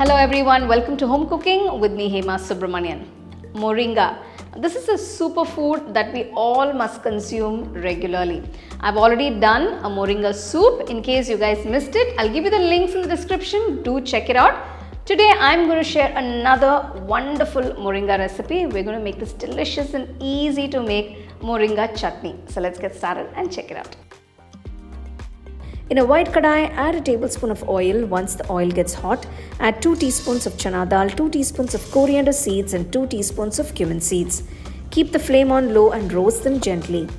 Hello everyone, welcome to Home Cooking with me Hema Subramanian. Moringa. This is a superfood that we all must consume regularly. I've already done a moringa soup. In case you guys missed it, I'll give you the links in the description. Do check it out. Today I'm going to share another wonderful moringa recipe. We're going to make this delicious and easy to make moringa chutney. So let's get started and check it out. In a wide kadai, add a tablespoon of oil. Once the oil gets hot, add 2 teaspoons of Chana Dal, 2 teaspoons of Coriander Seeds and 2 teaspoons of Cumin Seeds. Keep the flame on low and roast them gently.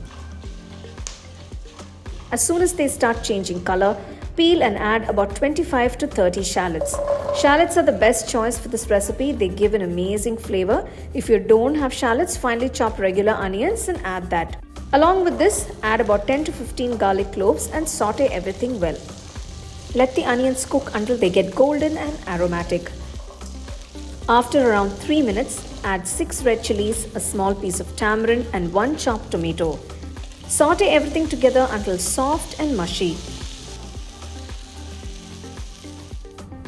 As soon as they start changing color, peel and add about 25 to 30 shallots. Shallots are the best choice for this recipe. They give an amazing flavor. If you don't have shallots, finely chop regular onions and add that. Along with this, add about 10 to 15 garlic cloves and saute everything well. Let the onions cook until they get golden and aromatic. After around 3 minutes, add 6 red chilies, a small piece of tamarind and 1 chopped tomato. Saute everything together until soft and mushy.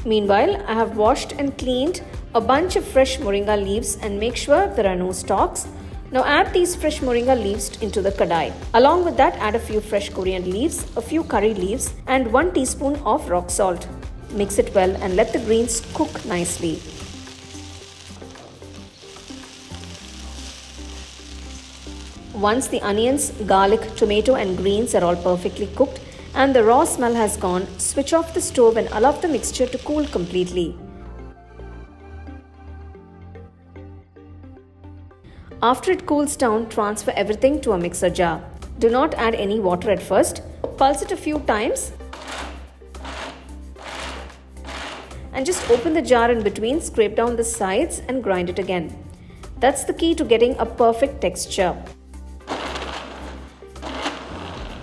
Meanwhile, I have washed and cleaned a bunch of fresh moringa leaves and make sure there are no stalks. Now add these fresh moringa leaves into the kadai. Along with that, add a few fresh coriander leaves, a few curry leaves and 1 teaspoon of rock salt. Mix it well and let the greens cook nicely. Once the onions, garlic, tomato and greens are all perfectly cooked and the raw smell has gone, switch off the stove and allow the mixture to cool completely. After it cools down, transfer everything to a mixer jar. Do not add any water at first. Pulse it a few times and just open the jar in between, scrape down the sides and grind it again. That's the key to getting a perfect texture.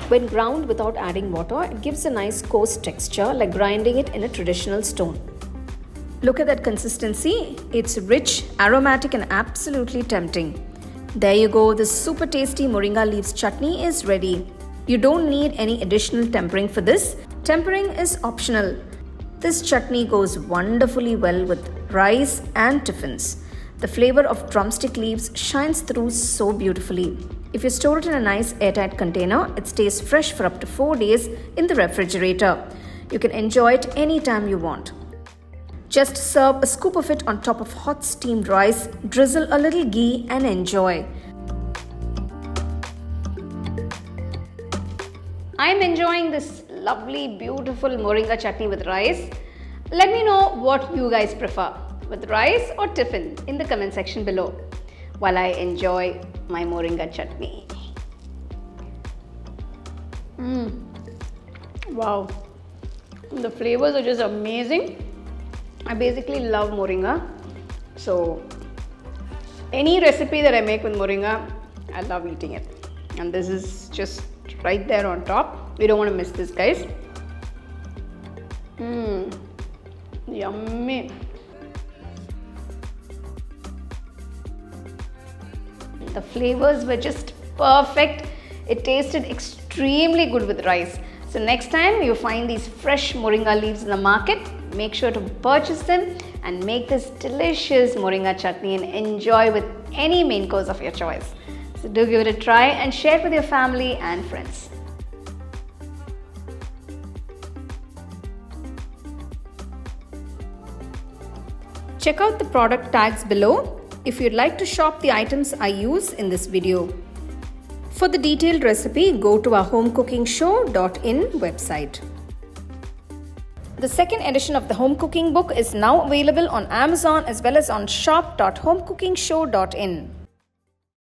When ground without adding water, it gives a nice coarse texture like grinding it in a traditional stone. Look at that consistency. It's rich, aromatic and absolutely tempting. There you go, this super tasty moringa leaves chutney is ready. You don't need any additional tempering for this. Tempering is optional. This chutney goes wonderfully well with rice and tiffins. The flavor of drumstick leaves shines through so beautifully. If you store it in a nice airtight container, it stays fresh for up to 4 days in the refrigerator. You can enjoy it anytime you want. Just serve a scoop of it on top of hot steamed rice, drizzle a little ghee and enjoy. I'm enjoying this lovely, beautiful moringa chutney with rice. Let me know what you guys prefer, with rice or tiffin, in the comment section below while I enjoy my moringa chutney. Wow, the flavors are just amazing. I basically love moringa, so any recipe that I make with moringa, I love eating it. And this is just right there on top. We don't want to miss this, guys. Yummy. The flavors were just perfect. It tasted extremely good with rice. So next time you find these fresh moringa leaves in the market, make sure to purchase them and make this delicious moringa chutney and enjoy with any main course of your choice. So do give it a try and share it with your family and friends. Check out the product tags below if you'd like to shop the items I use in this video. For the detailed recipe, go to our HomeCookingShow.in website. The second edition of the home cooking book is now available on Amazon as well as on shop.homecookingshow.in.